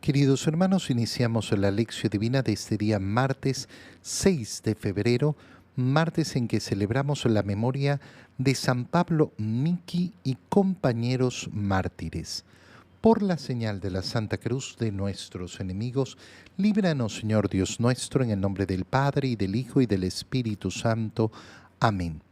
Queridos hermanos, iniciamos la lección divina de este día martes 6 de febrero, martes en que celebramos la memoria de San Pablo Miki y compañeros mártires. Por la señal de la Santa Cruz de nuestros enemigos, líbranos, Señor Dios nuestro, en el nombre del Padre, y del Hijo, y del Espíritu Santo. Amén.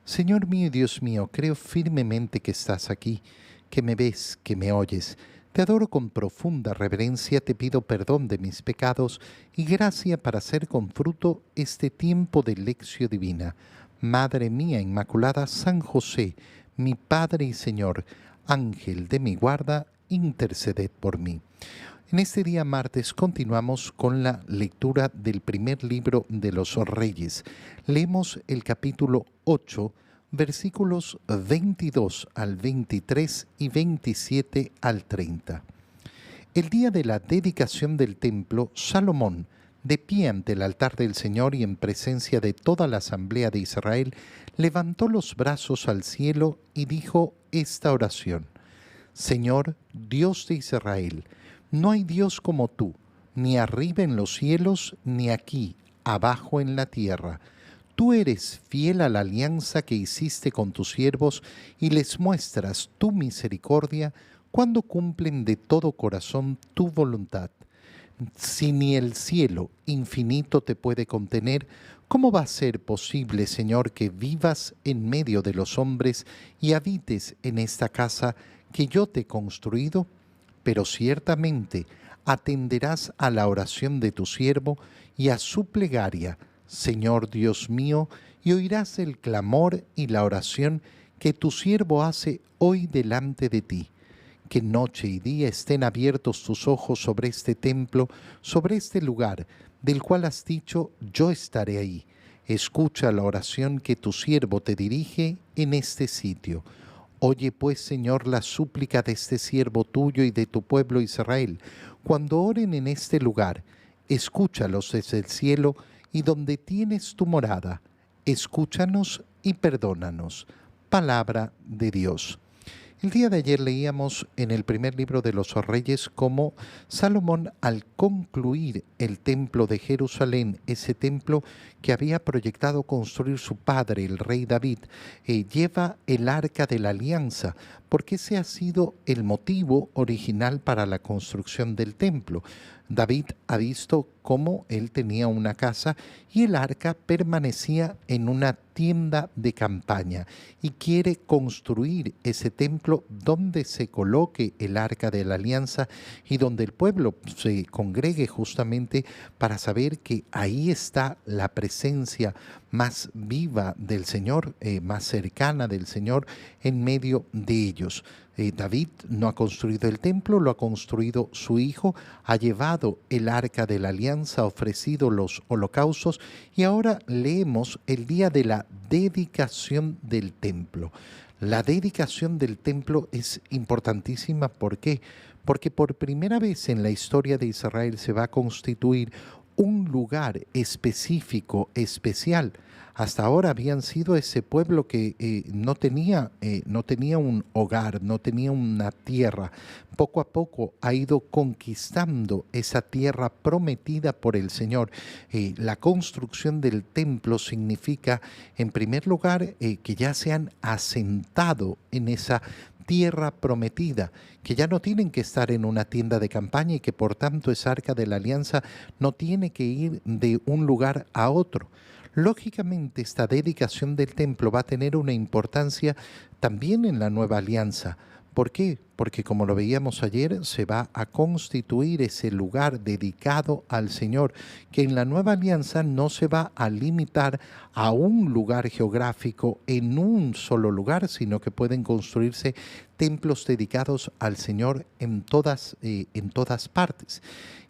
Señor mío y Dios mío, creo firmemente que estás aquí, que me ves, que me oyes. Te adoro con profunda reverencia, te pido perdón de mis pecados y gracia para hacer con fruto este tiempo de lección divina. Madre mía Inmaculada, San José, mi Padre y Señor, Ángel de mi guarda, interceded por mí. En este día martes continuamos con la lectura del primer libro de los Reyes. Leemos el capítulo 8, versículos 22 al 23 y 27 al 30. El día de la dedicación del templo, Salomón, de pie ante el altar del Señor y en presencia de toda la asamblea de Israel, levantó los brazos al cielo y dijo esta oración: Señor, Dios de Israel, no hay Dios como tú, ni arriba en los cielos, ni aquí, abajo en la tierra. Tú eres fiel a la alianza que hiciste con tus siervos y les muestras tu misericordia cuando cumplen de todo corazón tu voluntad. Si ni el cielo infinito te puede contener, ¿cómo va a ser posible, Señor, que vivas en medio de los hombres y habites en esta casa que yo te he construido? Pero ciertamente atenderás a la oración de tu siervo y a su plegaria, Señor Dios mío, y oirás el clamor y la oración que tu siervo hace hoy delante de ti. Que noche y día estén abiertos tus ojos sobre este templo, sobre este lugar, del cual has dicho, yo estaré ahí. Escucha la oración que tu siervo te dirige en este sitio. Oye pues, Señor, la súplica de este siervo tuyo y de tu pueblo Israel. Cuando oren en este lugar, escúchalos desde el cielo y donde tienes tu morada. Escúchanos y perdónanos. Palabra de Dios. El día de ayer leíamos en el primer libro de los Reyes cómo Salomón, al concluir el templo de Jerusalén, ese templo que había proyectado construir su padre, el rey David, lleva el arca de la alianza, porque ese ha sido el motivo original para la construcción del templo. David ha visto cómo él tenía una casa y el arca permanecía en una tienda de campaña y quiere construir ese templo donde se coloque el arca de la alianza y donde el pueblo se congregue justamente para saber que ahí está la presencia más viva del Señor, más cercana del Señor en medio de ellos. David no ha construido el templo, lo ha construido su hijo, ha llevado el arca de la alianza, ha ofrecido los holocaustos y ahora leemos el día de la dedicación del templo. La dedicación del templo es importantísima. ¿Por qué? Porque por primera vez en la historia de Israel se va a constituir un lugar específico, especial. Hasta ahora habían sido ese pueblo que no tenía un hogar, no tenía una tierra. Poco a poco ha ido conquistando esa tierra prometida por el Señor. La construcción del templo significa, en primer lugar, que ya se han asentado en esa tierra prometida, que ya no tienen que estar en una tienda de campaña y que por tanto esa arca de la alianza no tiene que ir de un lugar a otro. Lógicamente, esta dedicación del templo va a tener una importancia también en la nueva alianza. ¿Por qué? Porque como lo veíamos ayer, se va a constituir ese lugar dedicado al Señor, que en la nueva alianza no se va a limitar a un lugar geográfico en un solo lugar, sino que pueden construirse templos dedicados al Señor en todas partes.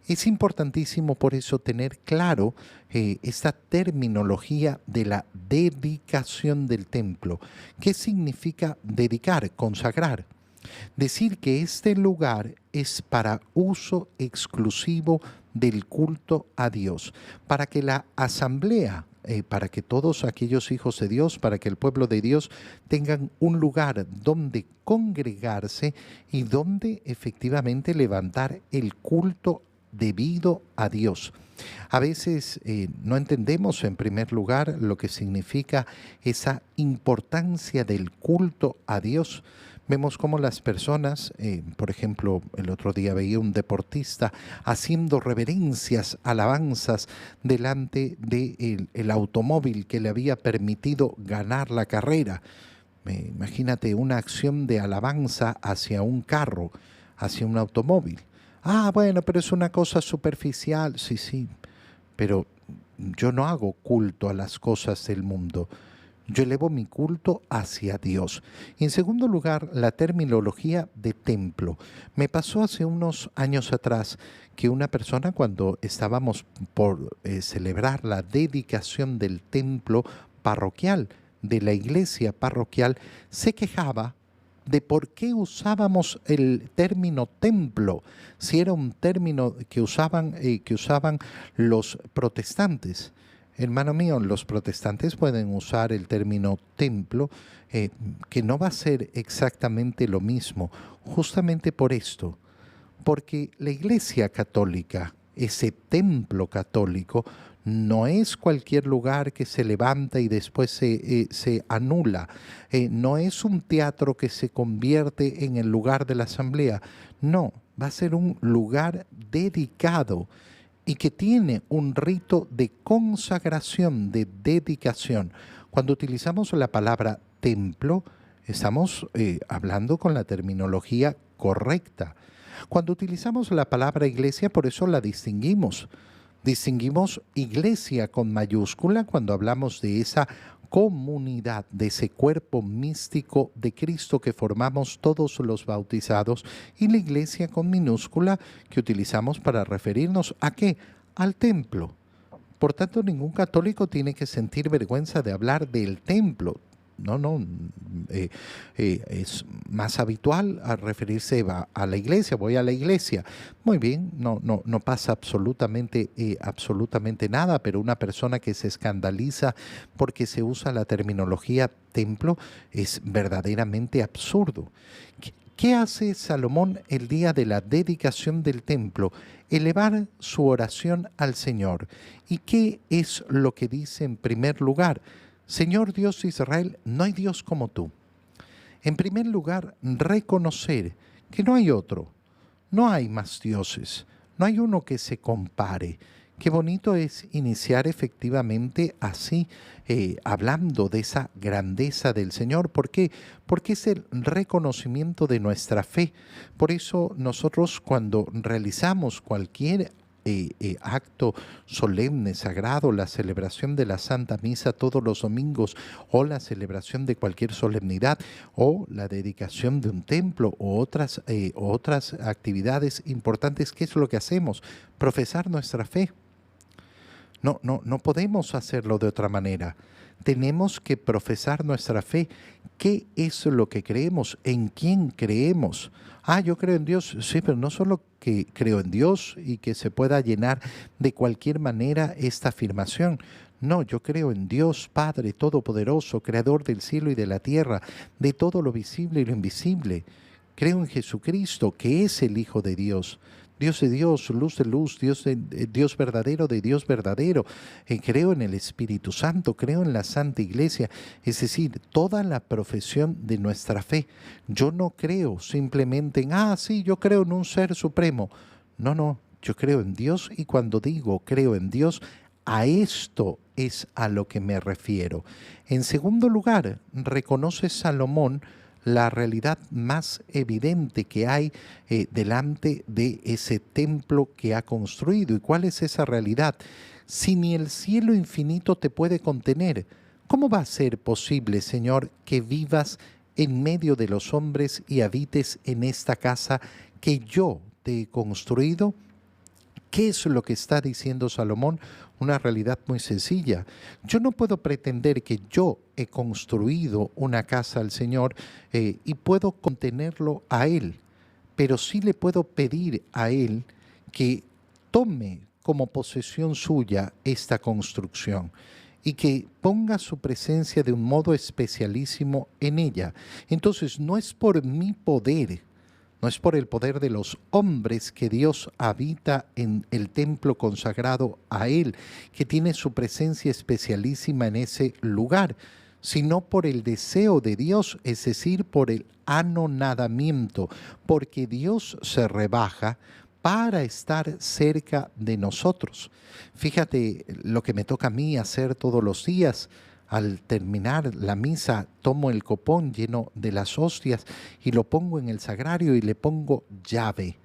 Es importantísimo por eso tener claro esta terminología de la dedicación del templo. ¿Qué significa dedicar, consagrar? Decir que este lugar es para uso exclusivo del culto a Dios, para que la asamblea para que todos aquellos hijos de Dios, para que el pueblo de Dios tengan un lugar donde congregarse y donde efectivamente levantar el culto debido a Dios. A veces no entendemos en primer lugar lo que significa esa importancia del culto a Dios. Vemos cómo las personas, por ejemplo, el otro día veía un deportista haciendo reverencias, alabanzas delante del automóvil que le había permitido ganar la carrera. Imagínate una acción de alabanza hacia un carro, hacia un automóvil. Ah, bueno, pero es una cosa superficial. Sí, sí, pero yo no hago culto a las cosas del mundo. Yo elevo mi culto hacia Dios. Y en segundo lugar, la terminología de templo. Me pasó hace unos años atrás que una persona, cuando estábamos por celebrar la dedicación del templo parroquial, de la iglesia parroquial, se quejaba de por qué usábamos el término templo, si era un término que usaban los protestantes. Hermano mío, los protestantes pueden usar el término templo, que no va a ser exactamente lo mismo, justamente por esto, porque la Iglesia Católica, ese templo católico, no es cualquier lugar que se levanta y después se anula. No es un teatro que se convierte en el lugar de la asamblea. No, va a ser un lugar dedicado y que tiene un rito de consagración, de dedicación. Cuando utilizamos la palabra templo, estamos hablando con la terminología correcta. Cuando utilizamos la palabra iglesia, por eso la distinguimos. Distinguimos iglesia con mayúscula cuando hablamos de esa comunidad, de ese cuerpo místico de Cristo que formamos todos los bautizados, y la iglesia con minúscula que utilizamos para referirnos ¿a qué? Al templo. Por tanto, ningún católico tiene que sentir vergüenza de hablar del templo. No, no, es más habitual a referirse a la iglesia, voy a la iglesia. Muy bien, no pasa absolutamente nada, pero una persona que se escandaliza porque se usa la terminología templo es verdaderamente absurdo. ¿Qué hace Salomón el día de la dedicación del templo? Elevar su oración al Señor. ¿Y qué es lo que dice en primer lugar? Señor Dios de Israel, no hay Dios como tú. En primer lugar, reconocer que no hay otro, no hay más dioses, no hay uno que se compare. Qué bonito es iniciar efectivamente así, hablando de esa grandeza del Señor. ¿Por qué? Porque es el reconocimiento de nuestra fe. Por eso nosotros cuando realizamos cualquier acto solemne, sagrado, la celebración de la Santa Misa todos los domingos, o la celebración de cualquier solemnidad, o la dedicación de un templo, o otras actividades importantes, ¿qué es lo que hacemos? Profesar nuestra fe. No podemos hacerlo de otra manera. Tenemos que profesar nuestra fe. ¿Qué es lo que creemos? ¿En quién creemos? Ah, yo creo en Dios. Sí, pero no solo que creo en Dios y que se pueda llenar de cualquier manera esta afirmación. No, yo creo en Dios Padre Todopoderoso, Creador del cielo y de la tierra, de todo lo visible y lo invisible. Creo en Jesucristo, que es el Hijo de Dios. Dios de Dios, luz de luz, Dios verdadero de Dios verdadero. Creo en el Espíritu Santo, creo en la Santa Iglesia, es decir, toda la profesión de nuestra fe. Yo no creo simplemente en, sí, yo creo en un ser supremo. No, yo creo en Dios, y cuando digo creo en Dios, a esto es a lo que me refiero. En segundo lugar, reconoce Salomón la realidad más evidente que hay delante de ese templo que ha construido. ¿Y cuál es esa realidad? Si ni el cielo infinito te puede contener, ¿cómo va a ser posible, Señor, que vivas en medio de los hombres y habites en esta casa que yo te he construido? ¿Qué es lo que está diciendo Salomón? Una realidad muy sencilla. Yo no puedo pretender que yo he construido una casa al Señor y puedo contenerlo a Él, pero sí le puedo pedir a Él que tome como posesión suya esta construcción. y que ponga su presencia de un modo especialísimo en ella. Entonces, no es por mi poder, no es por el poder de los hombres que Dios habita en el templo consagrado a Él, que tiene su presencia especialísima en ese lugar, sino por el deseo de Dios, es decir, por el anonadamiento, porque Dios se rebaja para estar cerca de nosotros. Fíjate lo que me toca a mí hacer todos los días. Al terminar la misa, tomo el copón lleno de las hostias y lo pongo en el sagrario y le pongo llave.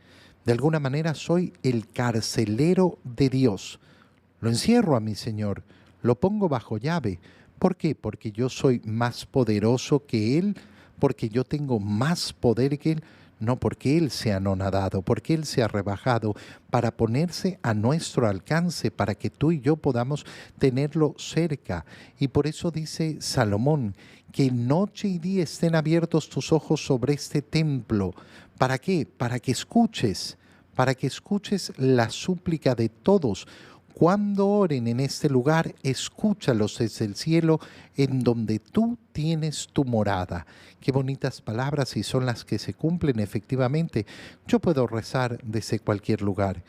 De alguna manera soy el carcelero de Dios. Lo encierro a mi Señor, lo pongo bajo llave. ¿Por qué? Porque yo soy más poderoso que Él, porque yo tengo más poder que Él. No porque Él se ha anonadado, porque Él se ha rebajado para ponerse a nuestro alcance, para que tú y yo podamos tenerlo cerca. Y por eso dice Salomón, que noche y día estén abiertos tus ojos sobre este templo. ¿Para qué? Para que escuches la súplica de todos. Cuando oren en este lugar, escúchalos desde el cielo, en donde tú tienes tu morada. Qué bonitas palabras y son las que se cumplen efectivamente. Yo puedo rezar desde cualquier lugar,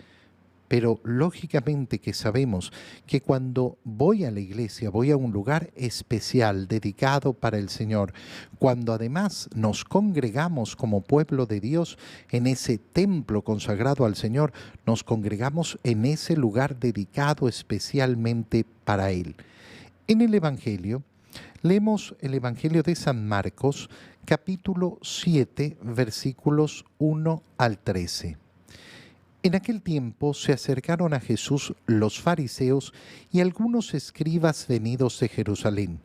pero lógicamente que sabemos que cuando voy a la iglesia, voy a un lugar especial, dedicado para el Señor, cuando además nos congregamos como pueblo de Dios en ese templo consagrado al Señor, nos congregamos en ese lugar dedicado especialmente para Él. En el Evangelio, leemos el Evangelio de San Marcos, capítulo 7, versículos 1 al 13. En aquel tiempo se acercaron a Jesús los fariseos y algunos escribas venidos de Jerusalén.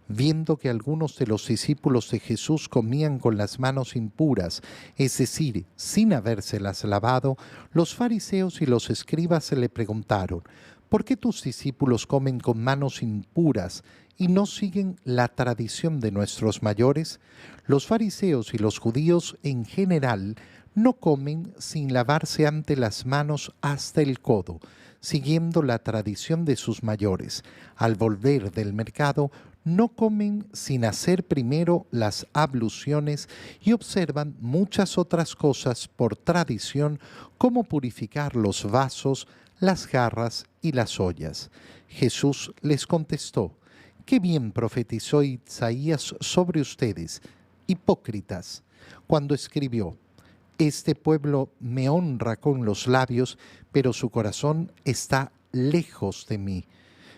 Viendo que algunos de los discípulos de Jesús comían con las manos impuras, es decir, sin habérselas lavado, los fariseos y los escribas se le preguntaron, ¿por qué tus discípulos comen con manos impuras y no siguen la tradición de nuestros mayores? Los fariseos y los judíos en general no comen sin lavarse ante las manos hasta el codo, siguiendo la tradición de sus mayores. Al volver del mercado, no comen sin hacer primero las abluciones y observan muchas otras cosas por tradición, como purificar los vasos, las jarras y las ollas. Jesús les contestó, «Qué bien profetizó Isaías sobre ustedes, hipócritas, cuando escribió, este pueblo me honra con los labios, pero su corazón está lejos de mí.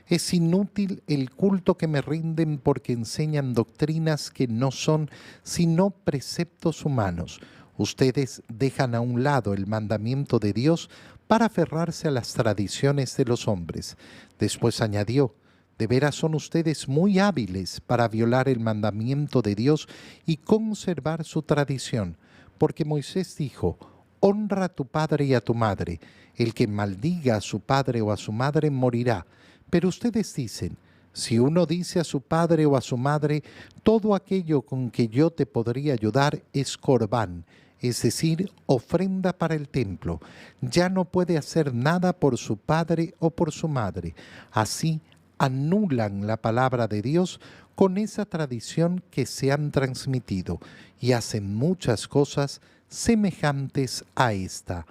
Es inútil el culto que me rinden porque enseñan doctrinas que no son sino preceptos humanos. Ustedes dejan a un lado el mandamiento de Dios para aferrarse a las tradiciones de los hombres». Después añadió, «De veras son ustedes muy hábiles para violar el mandamiento de Dios y conservar su tradición. Porque Moisés dijo, honra a tu padre y a tu madre. El que maldiga a su padre o a su madre morirá. Pero ustedes dicen, si uno dice a su padre o a su madre, todo aquello con que yo te podría ayudar es corbán, es decir, ofrenda para el templo. Ya no puede hacer nada por su padre o por su madre. Así anulan la palabra de Dios con esa tradición que se han transmitido y hacen muchas cosas semejantes a esta.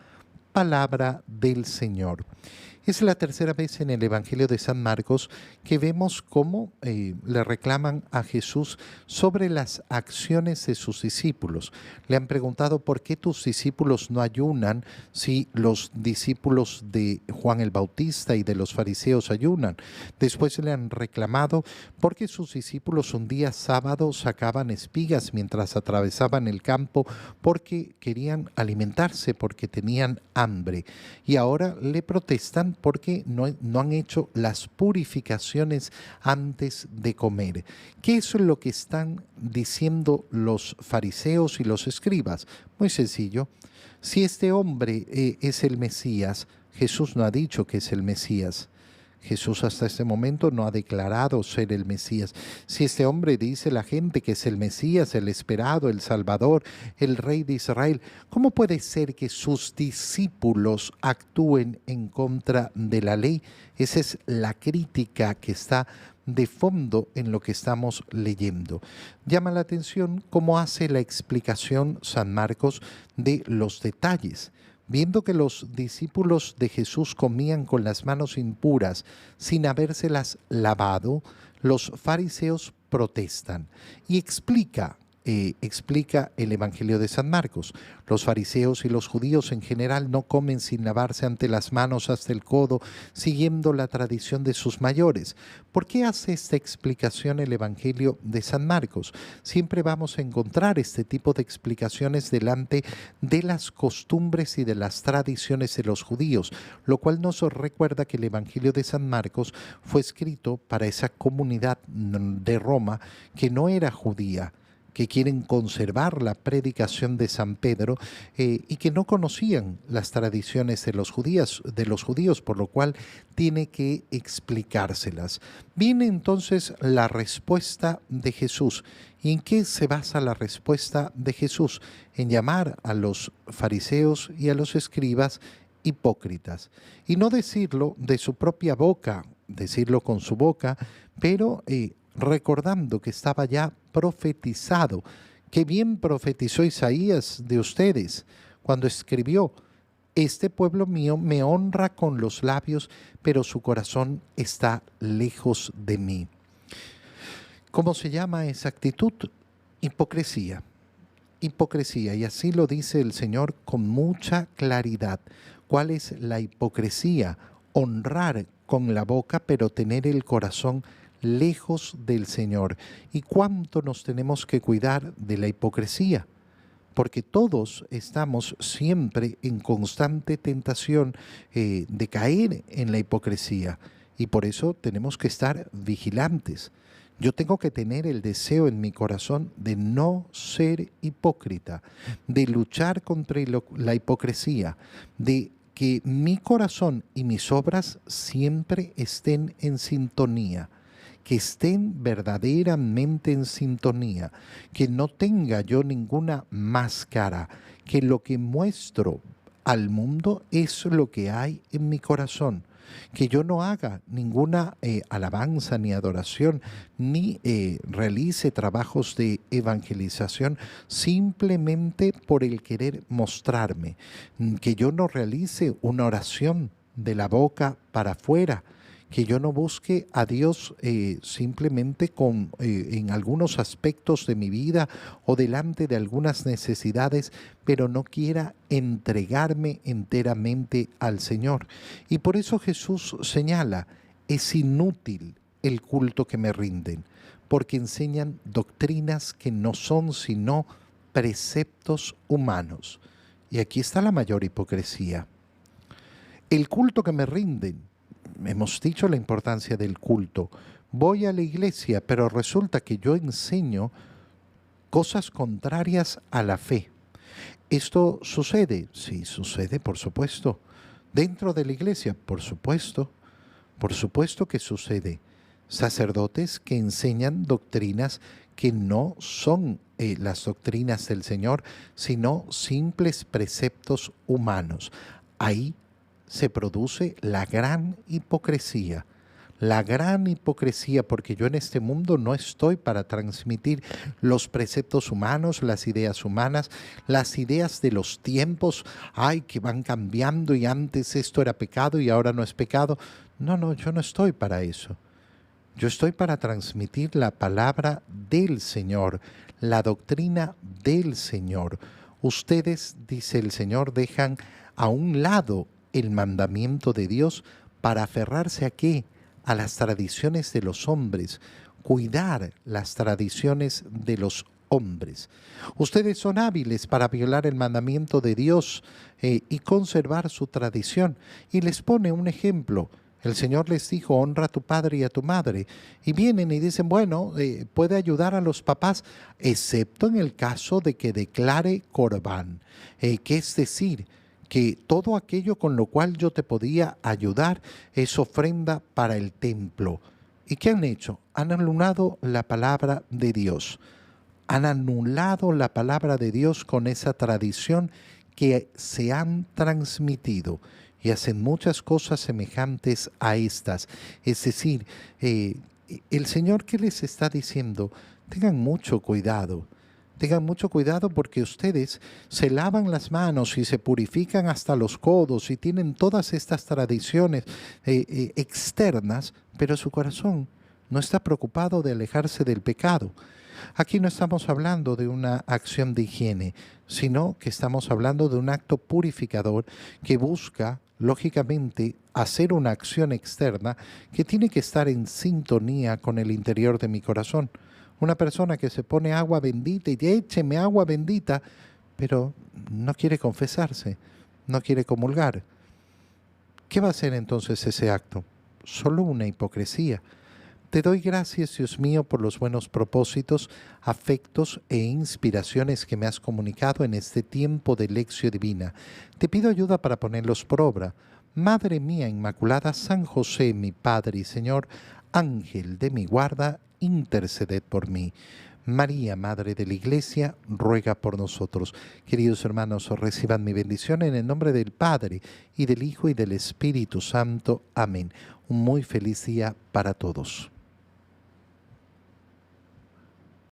Palabra del Señor. Es la tercera vez en el Evangelio de San Marcos que vemos cómo le reclaman a Jesús sobre las acciones de sus discípulos. Le han preguntado por qué tus discípulos no ayunan si los discípulos de Juan el Bautista y de los fariseos ayunan. Después le han reclamado porque sus discípulos un día sábado sacaban espigas mientras atravesaban el campo porque querían alimentarse, porque tenían hambre. Y ahora le protestan porque no han hecho las purificaciones antes de comer. ¿Qué es lo que están diciendo los fariseos y los escribas? Muy sencillo. Si este hombre es el Mesías, Jesús no ha dicho que es el Mesías. Jesús hasta este momento no ha declarado ser el Mesías. Si este hombre dice la gente que es el Mesías, el esperado, el Salvador, el Rey de Israel, ¿cómo puede ser que sus discípulos actúen en contra de la ley? Esa es la crítica que está de fondo en lo que estamos leyendo. Llama la atención cómo hace la explicación San Marcos de los detalles. Viendo que los discípulos de Jesús comían con las manos impuras sin habérselas lavado, los fariseos protestan y explica el Evangelio de San Marcos. Los fariseos y los judíos en general no comen sin lavarse ante las manos hasta el codo, siguiendo la tradición de sus mayores. ¿Por qué hace esta explicación el Evangelio de San Marcos? Siempre vamos a encontrar este tipo de explicaciones delante de las costumbres y de las tradiciones de los judíos, lo cual nos recuerda que el Evangelio de San Marcos fue escrito para esa comunidad de Roma que no era judía, que quieren conservar la predicación de San Pedro y que no conocían las tradiciones de los judíos, por lo cual tiene que explicárselas. Viene entonces la respuesta de Jesús. ¿Y en qué se basa la respuesta de Jesús? En llamar a los fariseos y a los escribas hipócritas. Y no decirlo de su propia boca, decirlo con su boca, pero recordando que estaba ya profetizado, que bien profetizó Isaías de ustedes cuando escribió: este pueblo mío me honra con los labios, pero su corazón está lejos de mí. ¿Cómo se llama esa actitud? Hipocresía. Hipocresía, y así lo dice el Señor con mucha claridad. ¿Cuál es la hipocresía? Honrar con la boca, pero tener el corazón lejos del Señor. ¿Y cuánto nos tenemos que cuidar de la hipocresía? Porque todos estamos siempre en constante tentación de caer en la hipocresía, y por eso tenemos que estar vigilantes. Yo tengo que tener el deseo en mi corazón de no ser hipócrita, de luchar contra la hipocresía, de que mi corazón y mis obras siempre estén en sintonía, que estén verdaderamente en sintonía, que no tenga yo ninguna máscara, que lo que muestro al mundo es lo que hay en mi corazón, que yo no haga ninguna alabanza ni adoración, ni realice trabajos de evangelización simplemente por el querer mostrarme, que yo no realice una oración de la boca para afuera, que yo no busque a Dios simplemente en algunos aspectos de mi vida o delante de algunas necesidades, pero no quiera entregarme enteramente al Señor. Y por eso Jesús señala: es inútil el culto que me rinden, porque enseñan doctrinas que no son sino preceptos humanos. Y aquí está la mayor hipocresía. El culto que me rinden, hemos dicho la importancia del culto. Voy a la iglesia, pero resulta que yo enseño cosas contrarias a la fe. ¿Esto sucede? Sí, sucede, por supuesto. ¿Dentro de la iglesia? Por supuesto que sucede. Sacerdotes que enseñan doctrinas que no son las doctrinas del Señor, sino simples preceptos humanos. Ahí se produce la gran hipocresía, porque yo en este mundo no estoy para transmitir los preceptos humanos, las ideas humanas, las ideas de los tiempos, que van cambiando y antes esto era pecado y ahora no es pecado. No, yo no estoy para eso. Yo estoy para transmitir la palabra del Señor, la doctrina del Señor. Ustedes, dice el Señor, dejan a un lado el mandamiento de Dios para aferrarse ¿a qué? A las tradiciones de los hombres, cuidar las tradiciones de los hombres. Ustedes son hábiles para violar el mandamiento de Dios y conservar su tradición. Y les pone un ejemplo. El Señor les dijo: honra a tu padre y a tu madre. Y vienen y dicen: bueno, puede ayudar a los papás, excepto en el caso de que declare Corbán, que es decir, que todo aquello con lo cual yo te podía ayudar es ofrenda para el templo. ¿Y qué han hecho? Han anulado la palabra de Dios. Han anulado la palabra de Dios con esa tradición que se han transmitido y hacen muchas cosas semejantes a estas. Es decir, el Señor, ¿qué les está diciendo? Tengan mucho cuidado porque ustedes se lavan las manos y se purifican hasta los codos y tienen todas estas tradiciones externas, pero su corazón no está preocupado de alejarse del pecado. Aquí no estamos hablando de una acción de higiene, sino que estamos hablando de un acto purificador que busca, lógicamente, hacer una acción externa que tiene que estar en sintonía con el interior de mi corazón. Una persona que se pone agua bendita y écheme agua bendita, pero no quiere confesarse, no quiere comulgar. ¿Qué va a ser entonces ese acto? Solo una hipocresía. Te doy gracias, Dios mío, por los buenos propósitos, afectos e inspiraciones que me has comunicado en este tiempo de lección divina. Te pido ayuda para ponerlos por obra. Madre mía Inmaculada, San José, mi Padre y Señor, Ángel de mi guarda, interceded por mí. María, Madre de la Iglesia, ruega por nosotros. Queridos hermanos, reciban mi bendición en el nombre del Padre, y del Hijo, y del Espíritu Santo. Amén. Un muy feliz día para todos.